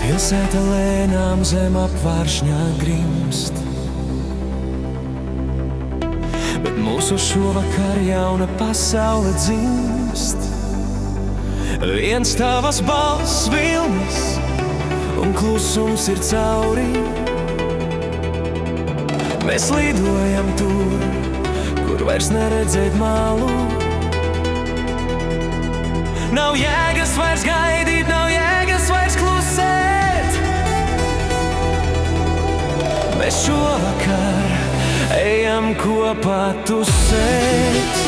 Pilsēta lēnām zem apvāršņā grimst, bet mūsu šovakar jauna pasaule dzimst. Viens tavas balss vilnis un klusums ir cauri. Mēs lidojam tur, kur vairs neredzēt malu. Nav jēgas vairs gaidīt, nav jēgas vairs klusēt. Mēs šovakar ejam kopā tusēt.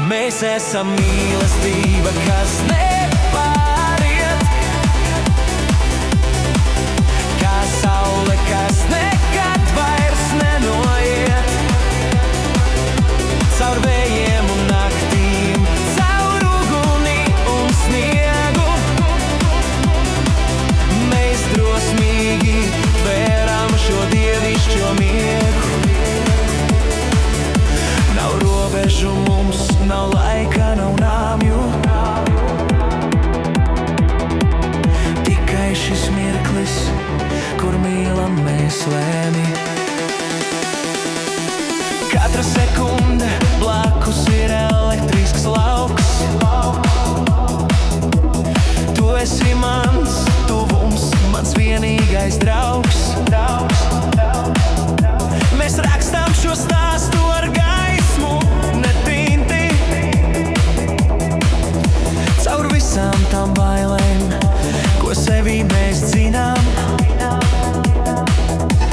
Mēs esam mīlestība, kas nepāriet, kā saule, kas nekad vairs nenoiet. Caur vējiem un naktīm, caur uguni un sniegu, mēs drosmīgi vēram šo dievišķo miegu. Nav robežu mums, nav laika, nav nāmju, tikai šis mirklis, kur mīlam mēs lēni. Katra sekunde blakus ir elektrisks lauks. Tu esi mans tuvums, mans vienīgais draugs. Mēs rakstām šo stāstu ar gaismu, ne tinti. Caur visām tām bailēm, ko sevī mēs dzinām.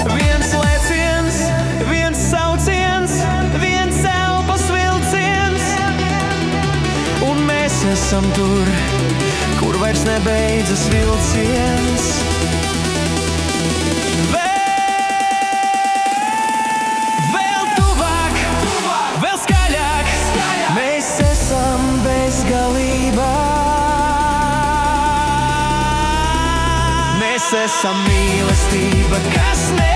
Viens lēciens, viens sauciens, viens elpas vilciens. Un mēs esam tur, kur vairs nebeidzas vilciens. Vēl tuvāk, vēl skaļāk, mēs esam bezgalībā. Mēs esam mīlestība, kas ne